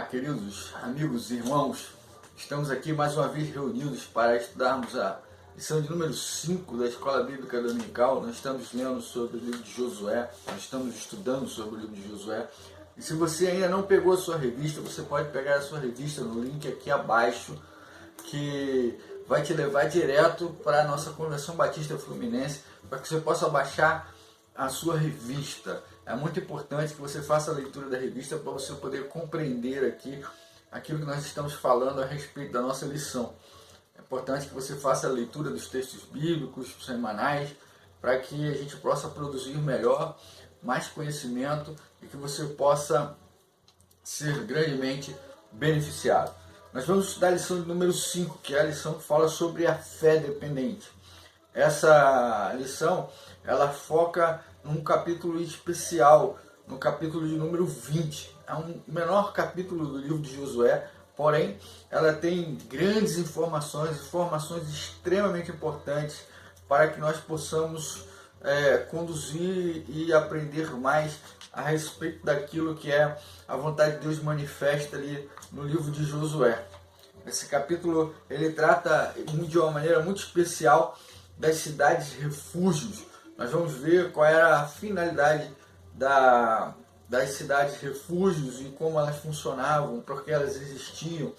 queridos amigos e irmãos, estamos aqui mais uma vez reunidos para estudarmos a lição de número 5 da Escola Bíblica Dominical. Nós estamos lendo sobre o livro de Josué, nós estamos estudando sobre o livro de Josué. E se você ainda não pegou a sua revista, você pode pegar a sua revista no link aqui abaixo, que vai te levar direto para a nossa Convenção Batista Fluminense, para que você possa baixar a sua revista. É muito importante que você faça a leitura da revista para você poder compreender aqui aquilo que nós estamos falando a respeito da nossa lição. É importante que você faça a leitura dos textos bíblicos semanais para que a gente possa produzir melhor, mais conhecimento e que você possa ser grandemente beneficiado. Nós vamos estudar a lição de número 5, que é a lição que fala sobre a fé dependente. Essa lição, ela foca num capítulo especial, no capítulo de número 20. É um menor capítulo do livro de Josué, porém, ela tem grandes informações extremamente importantes para que nós possamos conduzir e aprender mais a respeito daquilo que é a vontade de Deus manifesta ali no livro de Josué. Esse capítulo, ele trata de uma maneira muito especial das cidades refúgios. Nós vamos ver qual era a finalidade das cidades refúgios e como elas funcionavam, por que elas existiam,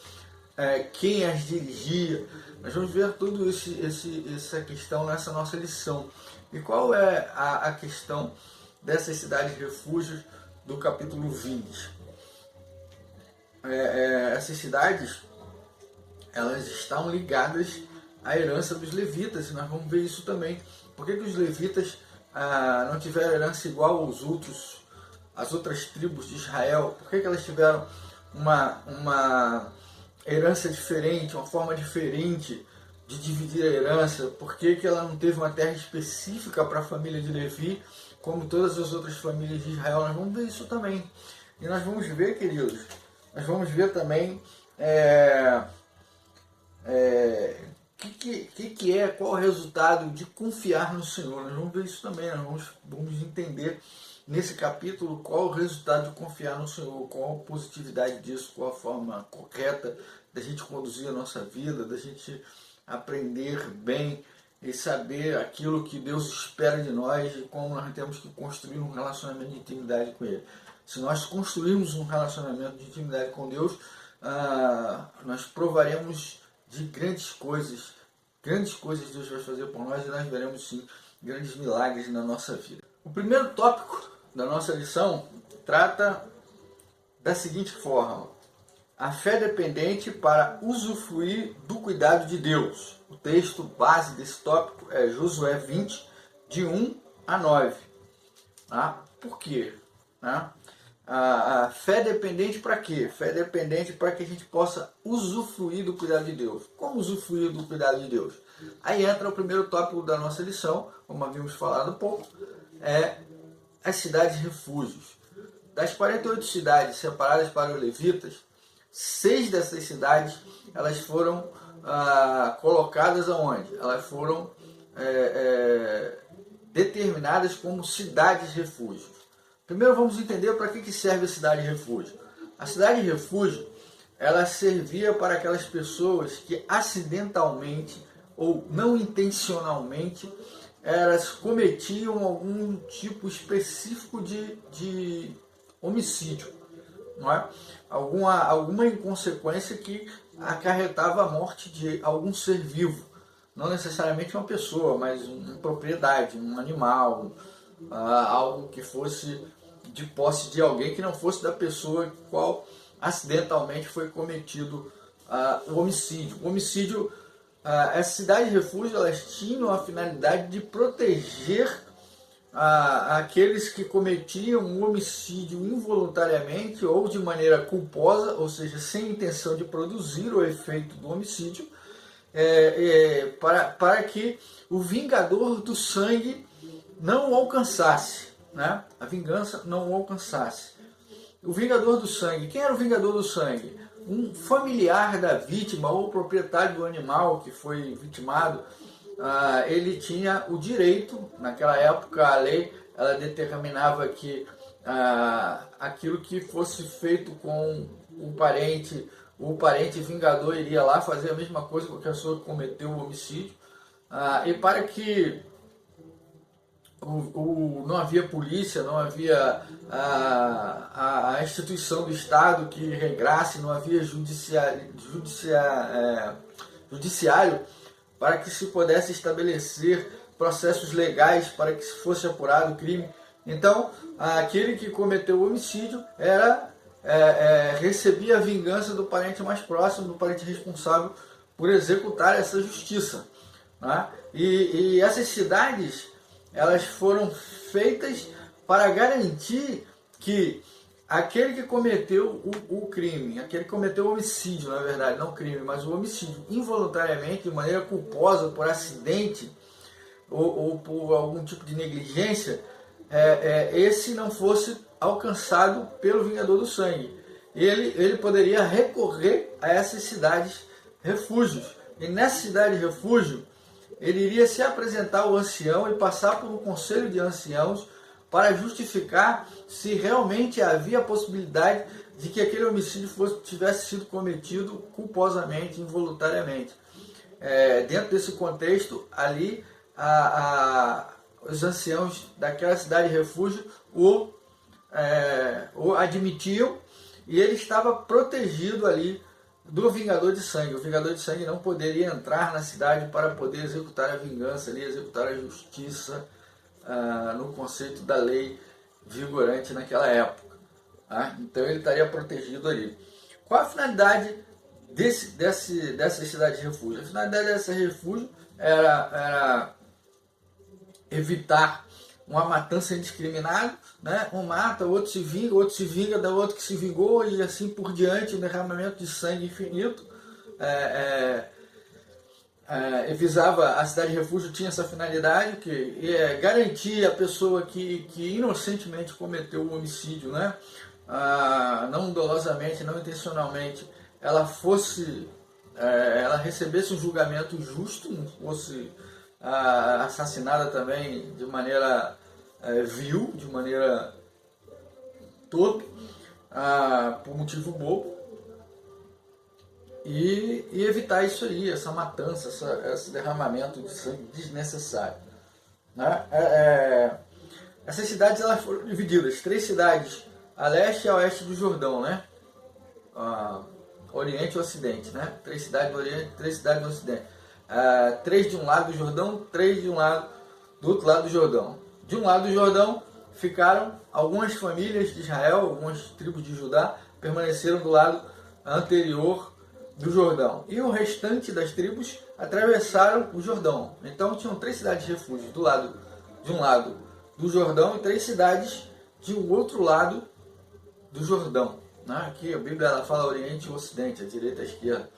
quem as dirigia. Nós vamos ver tudo essa questão nessa nossa lição. E qual é a questão dessas cidades refúgios do capítulo 20? Essas cidades, elas estão ligadas à herança dos levitas, e nós vamos ver isso também. Por que os levitas não tiveram herança igual às outras tribos de Israel? Por que elas tiveram uma herança diferente, uma forma diferente de dividir a herança? Por que ela não teve uma terra específica para a família de Levi, como todas as outras famílias de Israel? Nós vamos ver isso também. E nós vamos ver, queridos, nós vamos ver também qual o resultado de confiar no Senhor. Nós vamos ver isso também, nós vamos entender nesse capítulo qual o resultado de confiar no Senhor, qual a positividade disso, qual a forma correta da gente conduzir a nossa vida, da gente aprender bem e saber aquilo que Deus espera de nós e como nós temos que construir um relacionamento de intimidade com Ele. Se nós construirmos um relacionamento de intimidade com Deus, nós provaremos de grandes coisas Deus vai fazer por nós, e nós veremos sim grandes milagres na nossa vida. O primeiro tópico da nossa lição trata da seguinte forma: a fé dependente para usufruir do cuidado de Deus. O texto base desse tópico é Josué 20, de 1 a 9. Por quê? A fé dependente para quê? Fé dependente para que a gente possa usufruir do cuidado de Deus. Como usufruir do cuidado de Deus? Aí entra o primeiro tópico da nossa lição, como havíamos falado um pouco, as cidades refúgios. Das 48 cidades separadas para os levitas, 6 dessas cidades elas foram colocadas aonde? Elas foram determinadas como cidades refúgios. Primeiro vamos entender para que serve a cidade refúgio. A cidade refúgio, ela servia para aquelas pessoas que acidentalmente ou não intencionalmente elas cometiam algum tipo específico de homicídio, não é? Alguma inconsequência que acarretava a morte de algum ser vivo, não necessariamente uma pessoa, mas uma propriedade, um animal, algo que fosse de posse de alguém que não fosse da pessoa qual acidentalmente foi cometido o homicídio. O homicídio, as cidades refúgio, elas tinham a finalidade de proteger aqueles que cometiam um homicídio involuntariamente ou de maneira culposa, ou seja, sem intenção de produzir o efeito do homicídio, para que o vingador do sangue não o alcançasse, né? A vingança não o alcançasse. O vingador do sangue, quem era o vingador do sangue? Um familiar da vítima ou proprietário do animal que foi vitimado. Ele tinha o direito, naquela época a lei ela determinava que aquilo que fosse feito com o parente vingador iria lá fazer a mesma coisa com a pessoa que cometeu o homicídio. E para que não havia polícia, não havia a instituição do Estado que regrasse, não havia judiciário para que se pudesse estabelecer processos legais para que fosse apurado o crime. Então, aquele que cometeu o homicídio recebia a vingança do parente mais próximo, do parente responsável por executar essa justiça. Né? E essas cidades, elas foram feitas para garantir que aquele que cometeu o crime, aquele que cometeu o homicídio, na verdade, não crime, mas o homicídio involuntariamente, de maneira culposa, por acidente ou por algum tipo de negligência, esse não fosse alcançado pelo vingador do sangue. Ele poderia recorrer a essas cidades refúgios. E nessa cidade refúgio, ele iria se apresentar ao ancião e passar por um conselho de anciãos para justificar se realmente havia a possibilidade de que aquele homicídio tivesse sido cometido culposamente, involuntariamente. Dentro desse contexto, ali, os anciãos daquela cidade refúgio o admitiam, e ele estava protegido ali do vingador de sangue. O vingador de sangue não poderia entrar na cidade para poder executar a vingança, ali, executar a justiça no conceito da lei vigorante naquela época. Então ele estaria protegido ali. Qual a finalidade dessa cidade de refúgio? A finalidade desse refúgio era evitar uma matança indiscriminada, né? Um mata, o outro se vinga da outro que se vingou, e assim por diante, um derramamento de sangue infinito. Visava a cidade de refúgio, tinha essa finalidade, que garantir a pessoa que inocentemente cometeu o homicídio, né? Não dolosamente, não intencionalmente, ela recebesse um julgamento justo, não fosse assassinada também de maneira vil, de maneira torpe, por motivo bobo, e evitar isso aí, essa matança, esse derramamento de sangue desnecessário. Né? Essas cidades, elas foram divididas, 3 cidades a leste e a oeste do Jordão, né? Oriente e Ocidente, né? 3 cidades do Oriente, 3 cidades do Ocidente. 3 de um lado do Jordão, 3 do outro lado do Jordão. De um lado do Jordão ficaram algumas famílias de Israel, algumas tribos de Judá, permaneceram do lado anterior do Jordão. E o restante das tribos atravessaram o Jordão. Então tinham 3 cidades de refúgio de um lado do Jordão e 3 cidades de um outro lado do Jordão. Aqui a Bíblia ela fala Oriente e Ocidente, a direita e a esquerda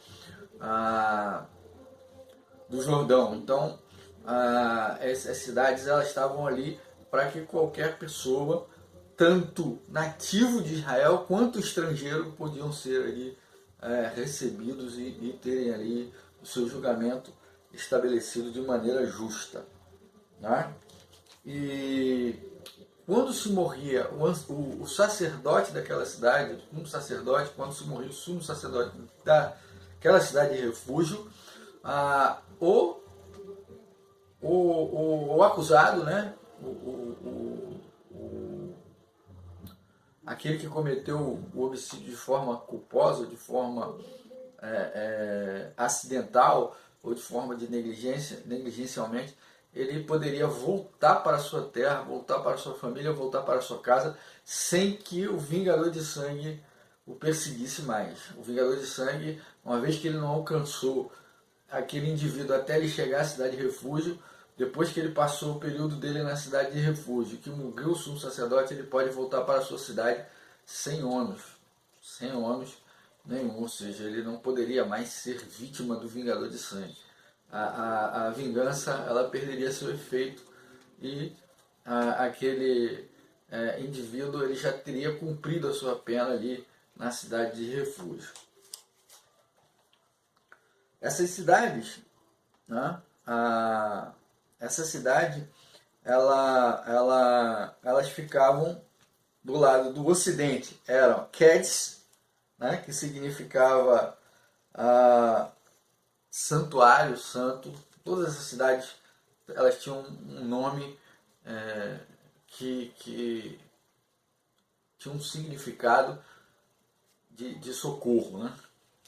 do Jordão. Então essas cidades, elas estavam ali para que qualquer pessoa, tanto nativo de Israel quanto estrangeiro, podiam ser ali recebidos e terem ali o seu julgamento estabelecido de maneira justa. Né? E quando se morria o sacerdote daquela cidade, o sumo sacerdote, quando se morria o sumo sacerdote daquela cidade de refúgio, o acusado, né? Aquele que cometeu o homicídio de forma culposa, de forma acidental ou de forma de negligencialmente, ele poderia voltar para a sua terra, voltar para a sua família, voltar para a sua casa, sem que o vingador de sangue o perseguisse mais. O vingador de sangue, uma vez que ele não alcançou aquele indivíduo até ele chegar à cidade de refúgio, depois que ele passou o período dele na cidade de refúgio, que morreu o sumo sacerdote, ele pode voltar para a sua cidade sem ônus nenhum, ou seja, ele não poderia mais ser vítima do vingador de sangue. A vingança, ela perderia seu efeito, e aquele indivíduo, ele já teria cumprido a sua pena ali na cidade de refúgio. Essas cidades, né, essa cidade, elas ficavam do lado do ocidente, eram Quedes, né, que significava santuário, santo. Todas essas cidades elas tinham um nome que tinha um significado de socorro, né?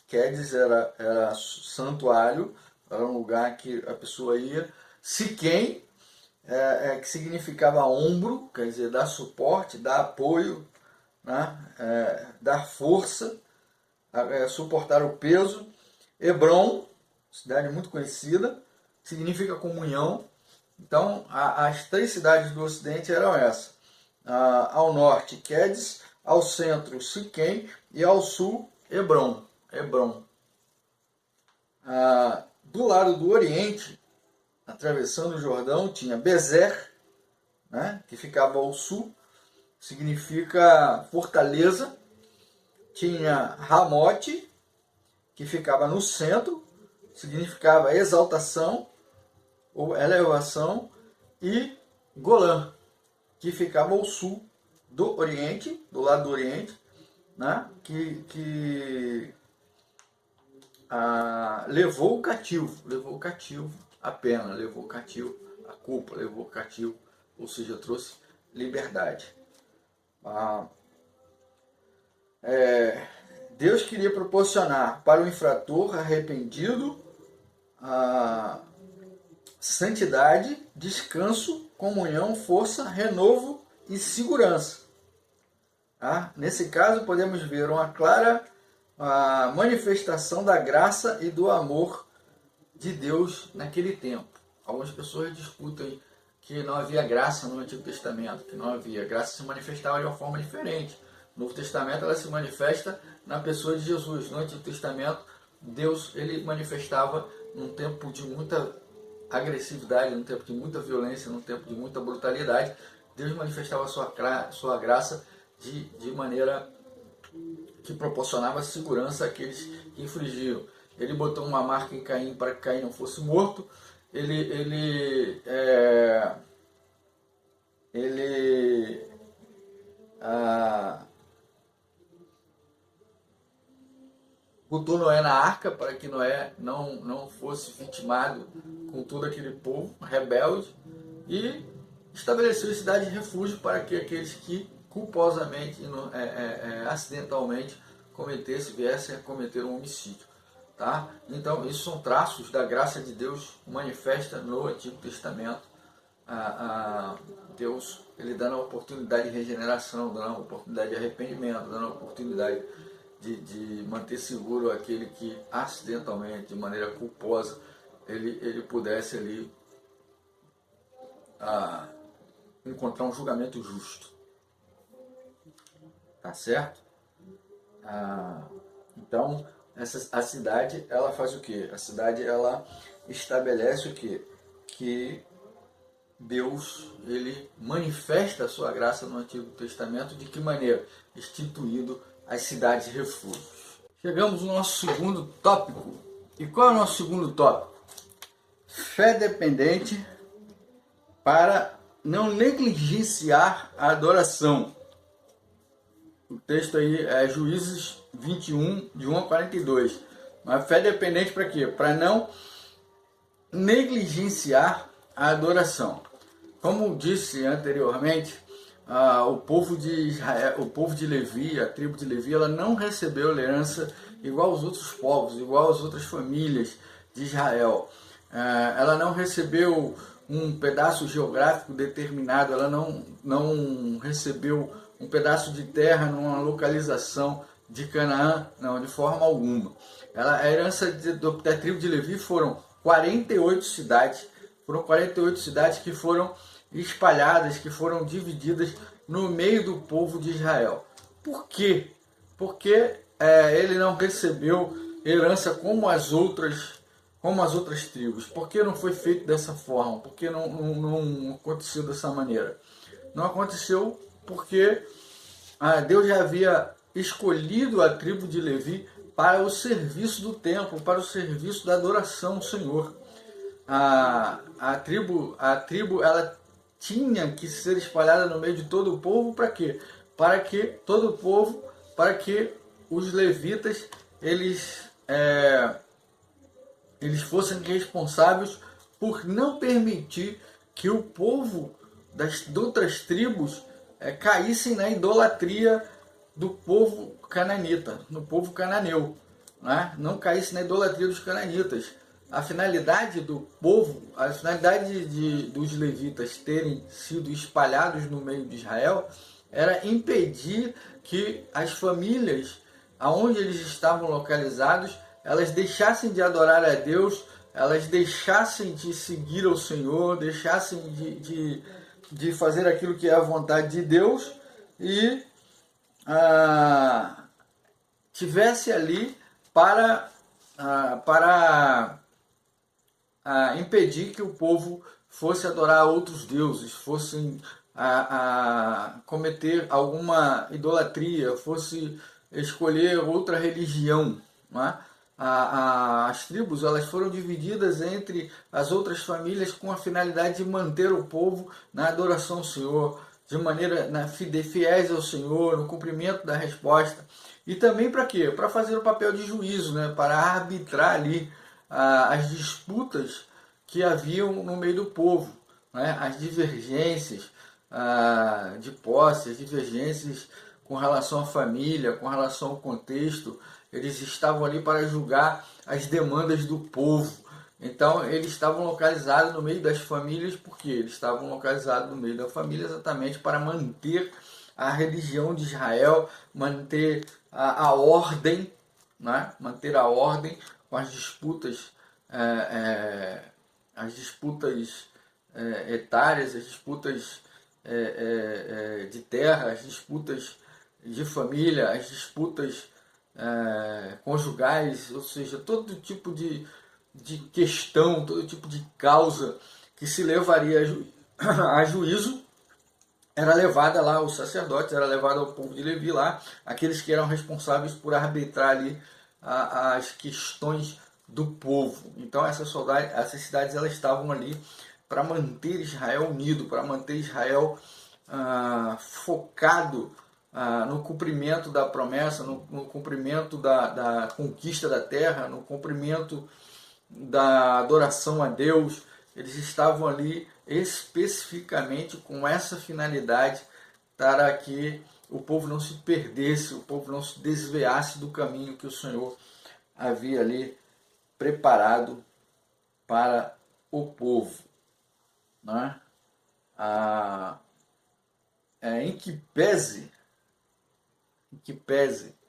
Quedes era santuário, era um lugar que a pessoa ia. Siquém, que significava ombro, quer dizer, dar suporte, dar apoio, né? Dar força, suportar o peso. Hebron, cidade muito conhecida, significa comunhão. Então, as 3 cidades do ocidente eram essas. Ao norte, Quedes, ao centro, Siquém, e ao sul, Hebron. Do lado do oriente, atravessando o Jordão, tinha Bezer, né, que ficava ao sul, significa fortaleza. Tinha Ramote, que ficava no centro, significava exaltação ou elevação, e Golã, que ficava ao sul do Oriente, do lado do Oriente, né, que levou o cativo a pena, levou cativo a culpa, levou cativo, ou seja, trouxe liberdade. Deus queria proporcionar para o infrator arrependido santidade, descanso, comunhão, força, renovo e segurança. Nesse caso, podemos ver uma clara manifestação da graça e do amor de Deus naquele tempo. Algumas pessoas discutem que não havia graça no Antigo Testamento, que não havia. A graça se manifestava de uma forma diferente. No Novo Testamento ela se manifesta na pessoa de Jesus. No Antigo Testamento, Deus ele manifestava num tempo de muita agressividade, num tempo de muita violência, num tempo de muita brutalidade. Deus manifestava a sua graça de maneira que proporcionava segurança àqueles que infringiam. Ele botou uma marca em Caim para que Caim não fosse morto. Ele botou Noé na arca para que Noé não fosse vitimado com todo aquele povo rebelde, e estabeleceu cidade de refúgio para que aqueles que culposamente, acidentalmente viessem a cometer um homicídio. Tá? Então, isso são traços da graça de Deus manifesta no Antigo Testamento. Deus ele dando a oportunidade de regeneração, dando a oportunidade de arrependimento, dando a oportunidade de manter seguro aquele que acidentalmente, de maneira culposa, ele pudesse ali encontrar um julgamento justo. Tá certo? Então, a cidade, ela faz o quê? A cidade, ela estabelece o quê? Que Deus, ele manifesta a sua graça no Antigo Testamento. De que maneira? Instituindo as cidades refúgios. Chegamos no nosso segundo tópico. E qual é o nosso segundo tópico? Fé dependente para não negligenciar a adoração. O texto aí é Juízes 21, de 1 a 42. Mas fé dependente para quê? Para não negligenciar a adoração. Como disse anteriormente, o povo de Israel, o povo de Levi, a tribo de Levi, ela não recebeu herança igual aos outros povos, igual às outras famílias de Israel. Ela não recebeu um pedaço geográfico determinado, ela não recebeu um pedaço de terra numa localização de Canaã, não, de forma alguma. A herança da tribo de Levi foram 48 cidades, que foram espalhadas, que foram divididas no meio do povo de Israel. Por quê? Porque ele não recebeu herança como as outras tribos. Por que não foi feito dessa forma? Por que não aconteceu dessa maneira? Não aconteceu porque Deus já havia escolhido a tribo de Levi para o serviço do templo, para o serviço da adoração ao Senhor. A tribo ela tinha que ser espalhada no meio de todo o povo. Para quê? Para que todo o povo, para que os levitas eles fossem responsáveis por não permitir que o povo das outras tribos caíssem na idolatria do povo cananita, no povo cananeu, né? Não caísse na idolatria dos cananitas. A finalidade do povo, a finalidade dos levitas terem sido espalhados no meio de Israel era impedir que as famílias aonde eles estavam localizados, elas deixassem de adorar a Deus, elas deixassem de seguir ao Senhor, deixassem de fazer aquilo que é a vontade de Deus e tivesse ali para impedir que o povo fosse adorar outros deuses, fossem cometer alguma idolatria, fosse escolher outra religião, né? As tribos elas foram divididas entre as outras famílias com a finalidade de manter o povo na adoração ao Senhor, de maneira fiéis ao Senhor, no cumprimento da resposta. E também para quê? Para fazer o papel de juízo, né? Para arbitrar ali as disputas que haviam no meio do povo, né? As divergências de posse, as divergências com relação à família, com relação ao contexto. Eles estavam ali para julgar as demandas do povo. Então, eles estavam localizados no meio das famílias, porque eles estavam localizados no meio da família exatamente para manter a religião de Israel, manter a ordem, né? Manter a ordem com as disputas, etárias, as disputas de terra, as disputas de família, as disputas conjugais, ou seja, todo tipo de questão, todo tipo de causa que se levaria a juízo, era levada lá aos sacerdotes, era levada ao povo de Levi lá, aqueles que eram responsáveis por arbitrar ali as questões do povo. Então essas cidades elas estavam ali para manter Israel unido, para manter Israel focado no cumprimento da promessa, no cumprimento da conquista da terra, no cumprimento da adoração a Deus. Eles estavam ali especificamente com essa finalidade, para que o povo não se perdesse, o povo não se desviasse do caminho que o Senhor havia ali preparado para o povo, né? Em que pese,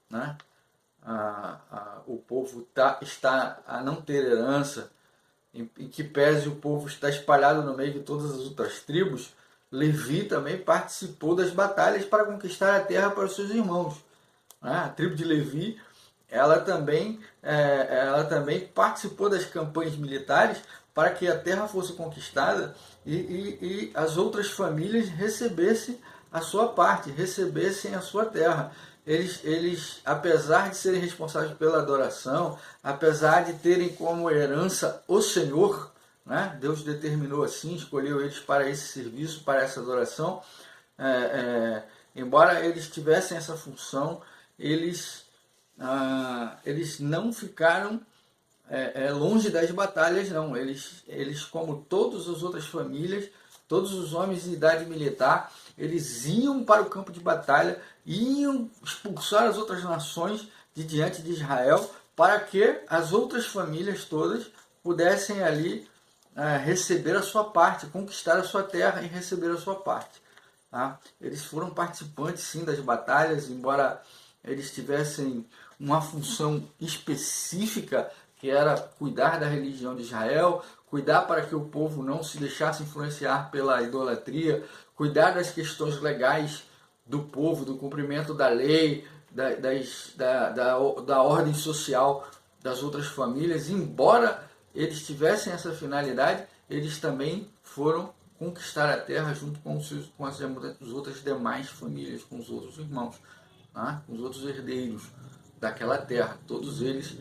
né? O povo está a não ter herança, em que pese o povo está espalhado no meio de todas as outras tribos, Levi também participou das batalhas para conquistar a terra para os seus irmãos. A tribo de Levi, ela também participou das campanhas militares para que a terra fosse conquistada e as outras famílias recebessem a sua parte, recebessem a sua terra. Eles, apesar de serem responsáveis pela adoração, apesar de terem como herança o Senhor, né? Deus determinou assim, escolheu eles para esse serviço, para essa adoração. Embora eles tivessem essa função, eles não ficaram longe das batalhas, não. Eles, como todas as outras famílias, todos os homens de idade militar, eles iam para o campo de batalha, iam expulsar as outras nações de diante de Israel, para que as outras famílias todas pudessem ali receber a sua parte, conquistar a sua terra e receber a sua parte. Tá? Eles foram participantes sim das batalhas, embora eles tivessem uma função específica, que era cuidar da religião de Israel, cuidar para que o povo não se deixasse influenciar pela idolatria, cuidar das questões legais do povo, do cumprimento da lei, da ordem social das outras famílias. Embora eles tivessem essa finalidade, eles também foram conquistar a terra junto com as outras demais famílias, com os outros irmãos, tá? Com os outros herdeiros daquela terra. Todos eles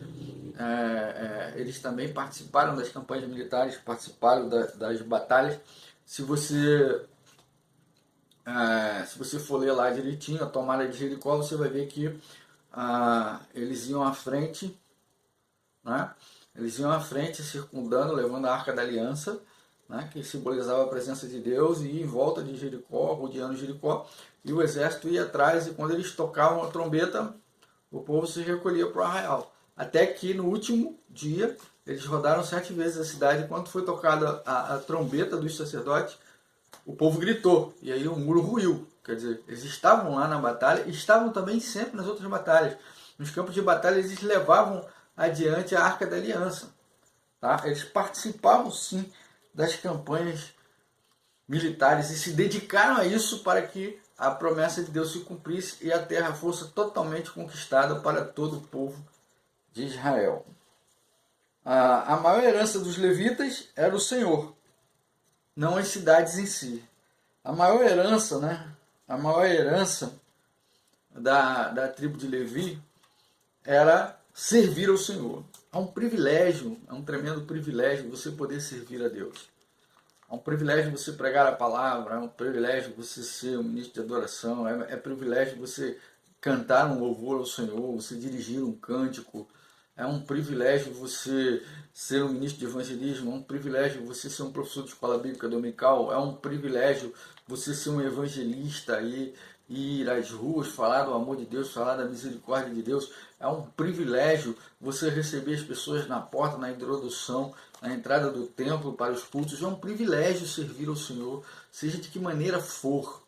também participaram das campanhas militares, participaram das batalhas. Se você for ler lá direitinho a tomada de Jericó, você vai ver que eles iam à frente, né? Eles iam à frente, circundando, levando a Arca da Aliança, né? Que simbolizava a presença de Deus, e ia em volta de Jericó, rodeando Jericó, e o exército ia atrás, e quando eles tocavam a trombeta, o povo se recolhia para o arraial. Até que no último dia, eles rodaram 7 vezes a cidade. Quando foi tocada a trombeta dos sacerdotes, o povo gritou, e aí o muro ruiu. Quer dizer, eles estavam lá na batalha, e estavam também sempre nas outras batalhas. Nos campos de batalha, eles levavam adiante a Arca da Aliança. Tá? Eles participavam, sim, das campanhas militares e se dedicaram a isso para que a promessa de Deus se cumprisse e a terra fosse totalmente conquistada para todo o povo de Israel. A maior herança dos levitas era o Senhor, não as cidades em si. A maior herança, né? A maior herança da tribo de Levi era servir ao Senhor. É um privilégio, é um tremendo privilégio você poder servir a Deus. É um privilégio você pregar a palavra, é um privilégio você ser um ministro de adoração, é privilégio você cantar um louvor ao Senhor, você dirigir um cântico, é um privilégio você ser um ministro de evangelismo, é um privilégio você ser um professor de escola bíblica dominical, é um privilégio você ser um evangelista e ir às ruas, falar do amor de Deus, falar da misericórdia de Deus. É um privilégio você receber as pessoas na porta, na introdução, na entrada do templo para os cultos. É um privilégio servir ao Senhor, seja de que maneira for,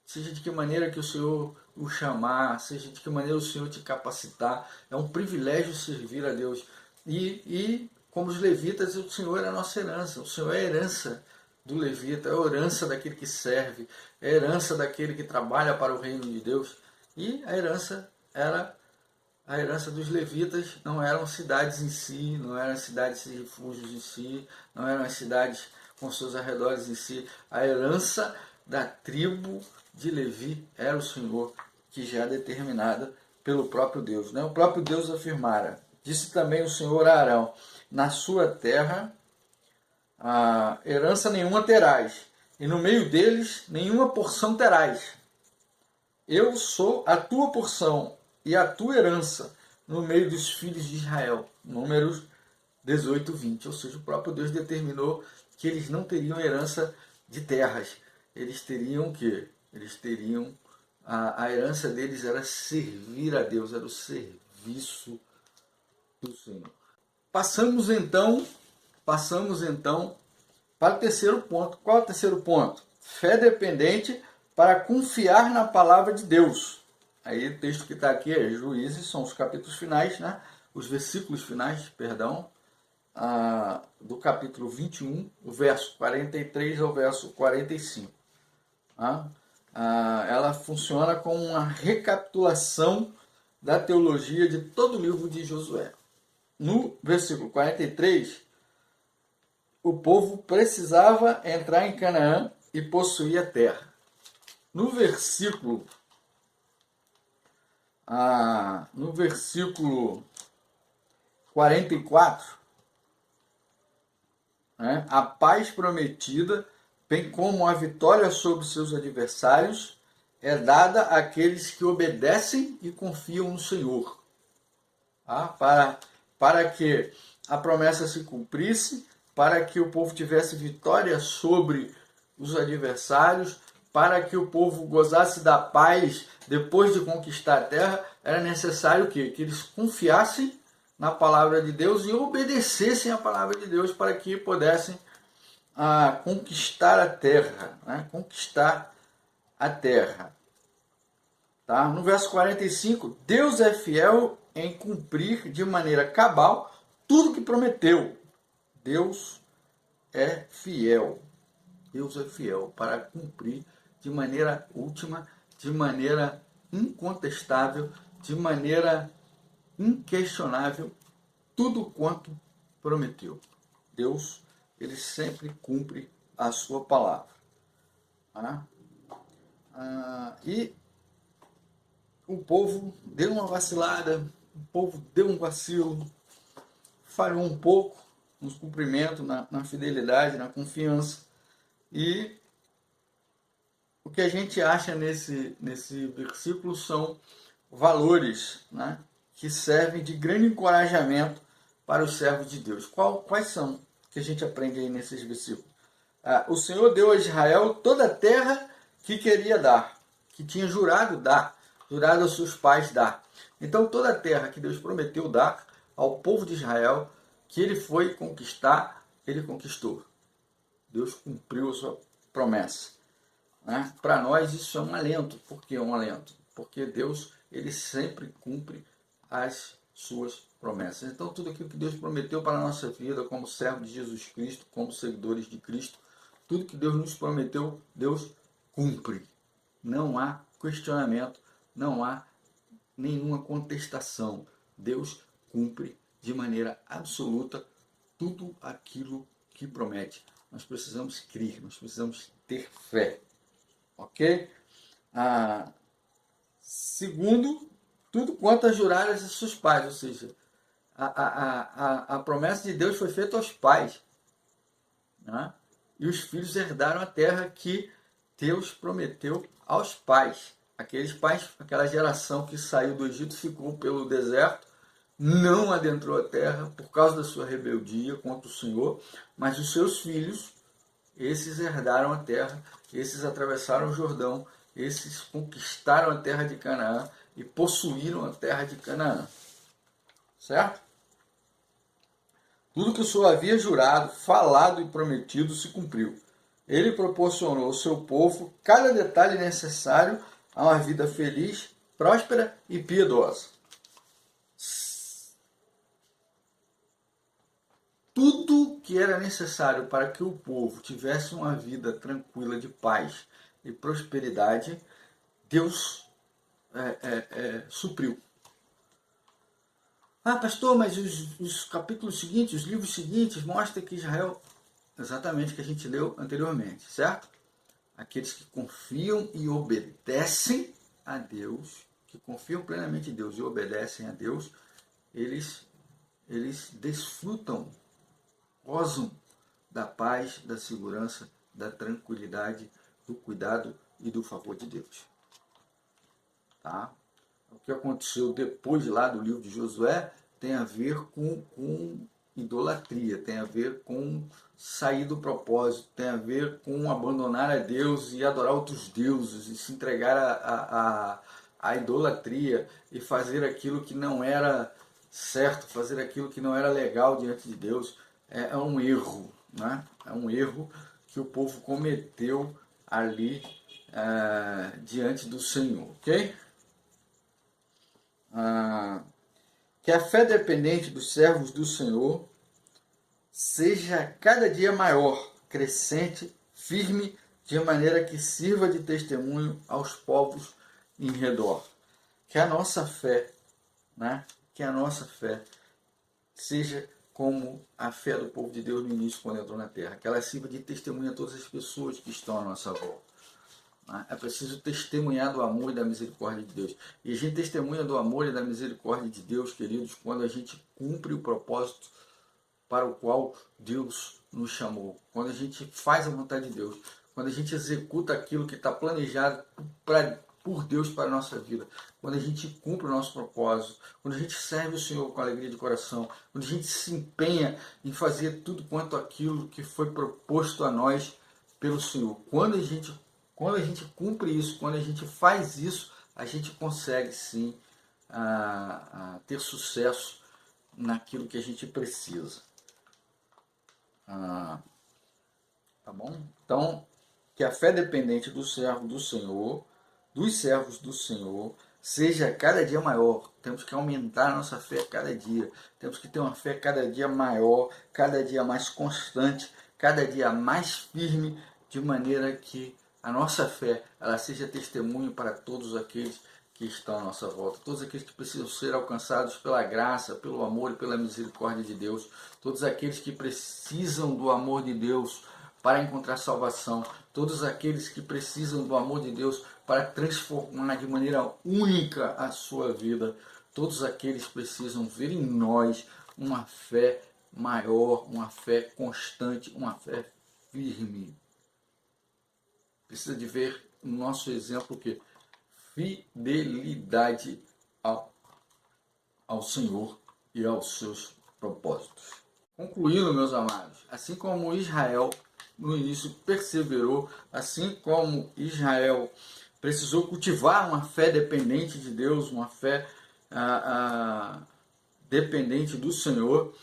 seja de que maneira que o Senhor o chamar, seja de que maneira o Senhor te capacitar. É um privilégio servir a Deus. E como os levitas, o Senhor é a nossa herança. O Senhor é a herança do levita, é a herança daquele que serve, é a herança daquele que trabalha para o reino de Deus. E a herança dos levitas não eram cidades em si, não eram cidades e refúgios em si, não eram as cidades com seus arredores em si. A herança da tribo de Levi era o Senhor, que já é determinada pelo próprio Deus. Né? O próprio Deus afirmara, disse também o Senhor a Arão, na sua terra herança nenhuma terás, e no meio deles nenhuma porção terás. Eu sou a tua porção e a tua herança no meio dos filhos de Israel. Números 18, 20. Ou seja, o próprio Deus determinou que eles não teriam herança de terras. Eles teriam o quê? Eles teriam... A herança deles era servir a Deus, era o serviço do Senhor. Passamos então para o terceiro ponto. Qual é o terceiro ponto? Fé dependente para confiar na palavra de Deus. Aí o texto que está aqui é Juízes, são os capítulos finais, né? Os versículos finais, perdão, do capítulo 21, o verso 43 ao verso 45. Ela funciona como uma recapitulação da teologia de todo o livro de Josué. No versículo 43, o povo precisava entrar em Canaã e possuir a terra. No versículo 44, né, a paz prometida, bem como a vitória sobre seus adversários, é dada àqueles que obedecem e confiam no Senhor. Para que a promessa se cumprisse, para que o povo tivesse vitória sobre os adversários, para que o povo gozasse da paz depois de conquistar a terra, era necessário o quê? Que eles confiassem na palavra de Deus e obedecessem a palavra de Deus para que pudessem conquistar a terra. Né? Conquistar a terra. Tá? No verso 45, Deus é fiel em cumprir de maneira cabal tudo que prometeu. Deus é fiel. Deus é fiel para cumprir de maneira última, de maneira incontestável, de maneira inquestionável, tudo quanto prometeu. Deus, ele sempre cumpre a sua palavra. E o povo deu uma vacilada, o povo deu um vacilo, falhou um pouco no cumprimento, na fidelidade, na confiança. E o que a gente acha nesse versículo são valores, né, que servem de grande encorajamento para os servos de Deus. Quais são que a gente aprende aí nesses versículos? O Senhor deu a Israel toda a terra que queria dar, que tinha jurado aos seus pais dar. Então toda a terra que Deus prometeu dar ao povo de Israel, que ele foi conquistar, ele conquistou. Deus cumpriu a sua promessa. Né? Para nós isso é um alento. Por que um alento? Porque Deus, ele sempre cumpre as suas promessas. Então tudo aquilo que Deus prometeu para a nossa vida, como servos de Jesus Cristo, como seguidores de Cristo, tudo que Deus nos prometeu, Deus cumpre. Não há questionamento, não há nenhuma contestação. Deus cumpre de maneira absoluta tudo aquilo que promete. Nós precisamos crer, nós precisamos ter fé. Ok? Segundo, tudo quanto a jurar a seus pais, ou seja, a promessa de Deus foi feita aos pais. Né? E os filhos herdaram a terra que Deus prometeu aos pais. Aqueles pais, aquela geração que saiu do Egito, ficou pelo deserto, não adentrou a terra por causa da sua rebeldia contra o Senhor, mas os seus filhos, esses herdaram a terra, esses atravessaram o Jordão, esses conquistaram a terra de Canaã e possuíram a terra de Canaã. Certo? Tudo que o Senhor havia jurado, falado e prometido se cumpriu. Ele proporcionou ao seu povo cada detalhe necessário a uma vida feliz, próspera e piedosa. Tudo que era necessário para que o povo tivesse uma vida tranquila de paz e prosperidade, Deus supriu. Pastor, mas os capítulos seguintes, os livros seguintes, mostram que Israel, exatamente o que a gente leu anteriormente, certo? Aqueles que confiam e obedecem a Deus, que confiam plenamente em Deus e obedecem a Deus, eles desfrutam, gozam da paz, da segurança, da tranquilidade, do cuidado e do favor de Deus. Tá? O que aconteceu depois lá do livro de Josué tem a ver com idolatria, tem a ver com sair do propósito, tem a ver com abandonar a Deus e adorar outros deuses e se entregar à idolatria e fazer aquilo que não era certo, fazer aquilo que não era legal diante de Deus. É um erro, né? É um erro que o povo cometeu ali diante do Senhor, ok? Que a fé dependente dos servos do Senhor seja cada dia maior, crescente, firme, de maneira que sirva de testemunho aos povos em redor. Que a nossa fé, né? Que a nossa fé seja como a fé do povo de Deus no início, quando entrou na terra. Que ela sirva de testemunho a todas as pessoas que estão à nossa volta. É preciso testemunhar do amor e da misericórdia de Deus. E a gente testemunha do amor e da misericórdia de Deus, queridos, quando a gente cumpre o propósito para o qual Deus nos chamou. Quando a gente faz a vontade de Deus. Quando a gente executa aquilo que está planejado por Deus para a nossa vida. Quando a gente cumpre o nosso propósito. Quando a gente serve o Senhor com alegria de coração. Quando a gente se empenha em fazer tudo quanto aquilo que foi proposto a nós pelo Senhor. Quando a gente cumpre isso, quando a gente faz isso, a gente consegue sim ter sucesso naquilo que a gente precisa. Tá bom? Então, que a fé dependente do servo do Senhor, dos servos do Senhor, seja cada dia maior. Temos que aumentar a nossa fé cada dia. Temos que ter uma fé cada dia maior, cada dia mais constante, cada dia mais firme, de maneira que a nossa fé ela seja testemunho para todos aqueles que estão à nossa volta, todos aqueles que precisam ser alcançados pela graça, pelo amor e pela misericórdia de Deus, todos aqueles que precisam do amor de Deus para encontrar salvação, todos aqueles que precisam do amor de Deus para transformar de maneira única a sua vida, todos aqueles precisam ver em nós uma fé maior, uma fé constante, uma fé firme. Precisa de ver no nosso exemplo que fidelidade ao Senhor e aos seus propósitos. Concluindo, meus amados, assim como Israel no início perseverou, assim como Israel precisou cultivar uma fé dependente de Deus, uma fé dependente do Senhor,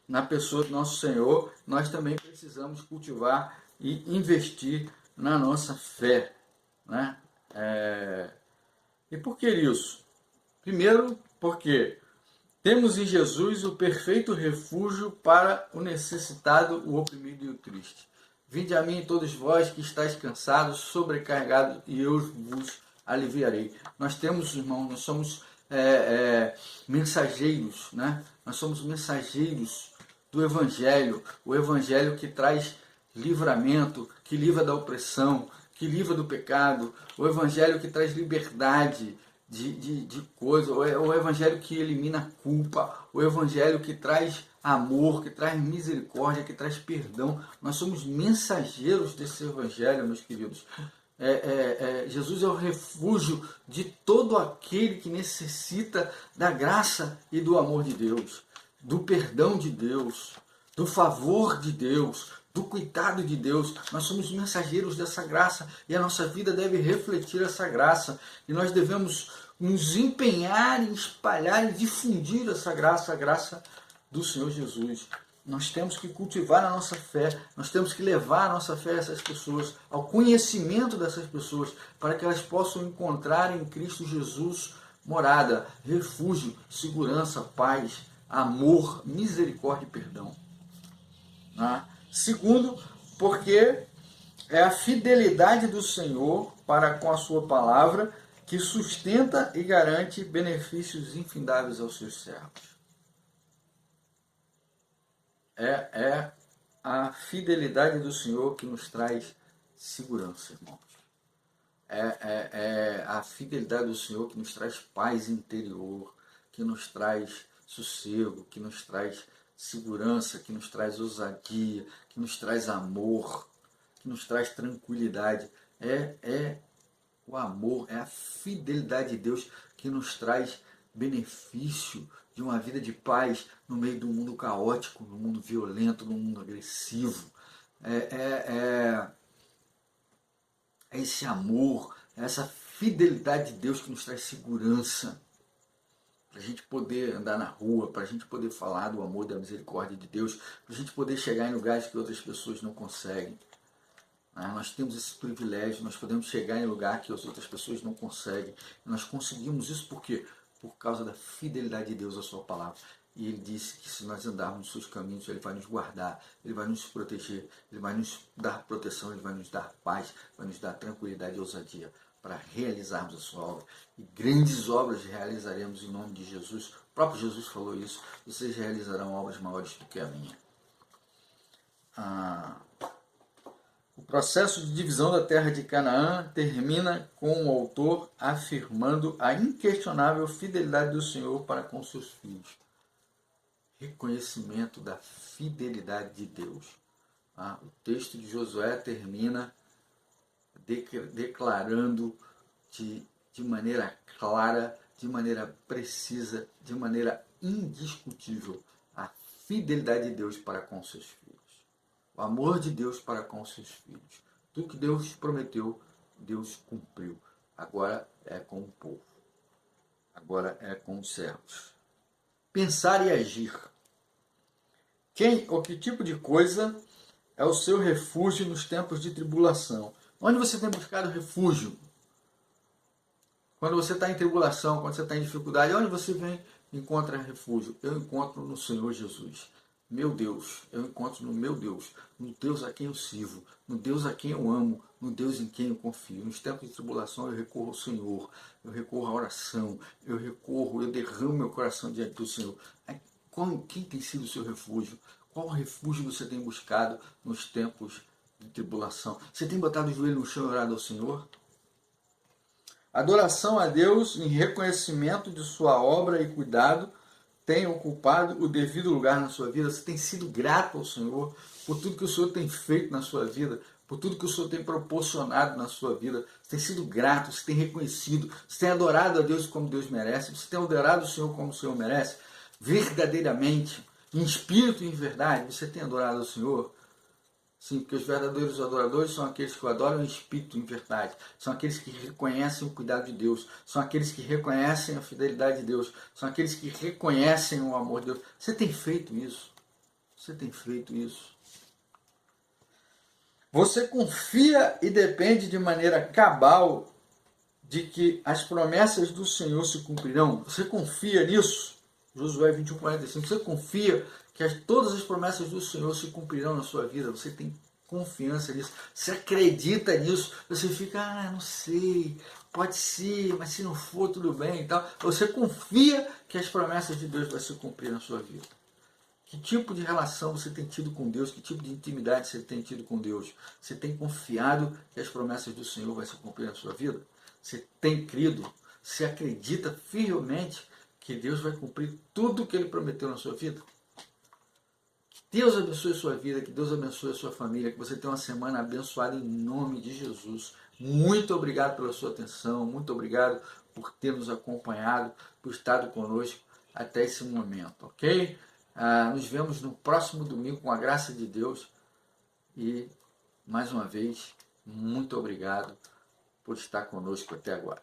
na pessoa do nosso Senhor, nós também precisamos cultivar e investir na nossa fé, né? E por que isso? Primeiro, porque temos em Jesus o perfeito refúgio para o necessitado, o oprimido e o triste. Vinde a mim todos vós que estáis cansados, sobrecarregados, e eu vos aliviarei. Nós temos, irmãos, nós somos mensageiros, né? Nós somos mensageiros do Evangelho, o Evangelho que traz livramento, que livra da opressão, que livra do pecado, o Evangelho que traz liberdade de coisa, o Evangelho que elimina a culpa, o Evangelho que traz amor, que traz misericórdia, que traz perdão. Nós somos mensageiros desse Evangelho, meus queridos. Jesus é o refúgio de todo aquele que necessita da graça e do amor de Deus, do perdão de Deus, do favor de Deus, do cuidado de Deus. Nós somos mensageiros dessa graça e a nossa vida deve refletir essa graça. E nós devemos nos empenhar em espalhar e difundir essa graça, a graça do Senhor Jesus. Nós temos que cultivar a nossa fé, nós temos que levar a nossa fé a essas pessoas, ao conhecimento dessas pessoas, para que elas possam encontrar em Cristo Jesus morada, refúgio, segurança, paz, amor, misericórdia e perdão. Segundo, porque é a fidelidade do Senhor para com a sua palavra que sustenta e garante benefícios infindáveis aos seus servos. É a fidelidade do Senhor que nos traz segurança, irmãos. É a fidelidade do Senhor que nos traz paz interior, que nos traz sossego, que nos traz segurança, que nos traz ousadia, que nos traz amor, que nos traz tranquilidade. É o amor, é a fidelidade de Deus que nos traz benefício de uma vida de paz no meio do mundo caótico, no mundo violento, no mundo agressivo. É esse amor, é essa fidelidade de Deus que nos traz segurança. Para a gente poder andar na rua, para a gente poder falar do amor e da misericórdia de Deus, para a gente poder chegar em lugares que outras pessoas não conseguem. Nós temos esse privilégio, nós podemos chegar em lugar que as outras pessoas não conseguem. E nós conseguimos isso por quê? Por causa da fidelidade de Deus à sua palavra. E Ele disse que se nós andarmos nos seus caminhos, Ele vai nos guardar, Ele vai nos proteger, Ele vai nos dar proteção, Ele vai nos dar paz, vai nos dar tranquilidade e ousadia para realizarmos a sua obra. E grandes obras realizaremos em nome de Jesus. O próprio Jesus falou isso. Vocês realizarão obras maiores do que a minha. O processo de divisão da terra de Canaã termina com o autor afirmando a inquestionável fidelidade do Senhor para com seus filhos. Reconhecimento da fidelidade de Deus. O texto de Josué termina declarando de maneira clara, de maneira precisa, de maneira indiscutível a fidelidade de Deus para com seus filhos. O amor de Deus para com seus filhos. Tudo que Deus prometeu, Deus cumpriu. Agora é com o povo. Agora é com os servos. Pensar e agir. Quem ou que tipo de coisa é o seu refúgio nos tempos de tribulação? Onde você tem buscado refúgio? Quando você está em tribulação, quando você está em dificuldade, onde você vem e encontra refúgio? Eu encontro no Senhor Jesus. Meu Deus, eu encontro no meu Deus, no Deus a quem eu sirvo, no Deus a quem eu amo, no Deus em quem eu confio. Nos tempos de tribulação eu recorro ao Senhor, eu recorro à oração, eu derramo meu coração diante do Senhor. Quem tem sido o seu refúgio? Qual refúgio você tem buscado nos tempos de tribulação? Você tem botado o joelho no chão e orado ao Senhor? Adoração a Deus em reconhecimento de sua obra e cuidado tem ocupado o devido lugar na sua vida. Você tem sido grato ao Senhor por tudo que o Senhor tem feito na sua vida, por tudo que o Senhor tem proporcionado na sua vida. Você tem sido grato, você tem reconhecido, você tem adorado a Deus como Deus merece, você tem adorado o Senhor como o Senhor merece, verdadeiramente, em espírito e em verdade, você tem adorado o Senhor. Sim, porque os verdadeiros adoradores são aqueles que o adoram em espírito, em verdade. São aqueles que reconhecem o cuidado de Deus. São aqueles que reconhecem a fidelidade de Deus. São aqueles que reconhecem o amor de Deus. Você tem feito isso? Você tem feito isso? Você confia e depende de maneira cabal de que as promessas do Senhor se cumprirão? Você confia nisso? Josué 21:45. Você confia que todas as promessas do Senhor se cumprirão na sua vida? Você tem confiança nisso? Você acredita nisso? Você fica, não sei, pode ser, mas se não for, tudo bem e tal. Você confia que as promessas de Deus vão se cumprir na sua vida? Que tipo de relação você tem tido com Deus? Que tipo de intimidade você tem tido com Deus? Você tem confiado que as promessas do Senhor vão se cumprir na sua vida? Você tem crido? Você acredita firmemente que Deus vai cumprir tudo o que Ele prometeu na sua vida? Que Deus abençoe a sua vida, que Deus abençoe a sua família, que você tenha uma semana abençoada em nome de Jesus. Muito obrigado pela sua atenção, muito obrigado por ter nos acompanhado, por estar conosco até esse momento, ok? Nos vemos no próximo domingo com a graça de Deus e, mais uma vez, muito obrigado por estar conosco até agora.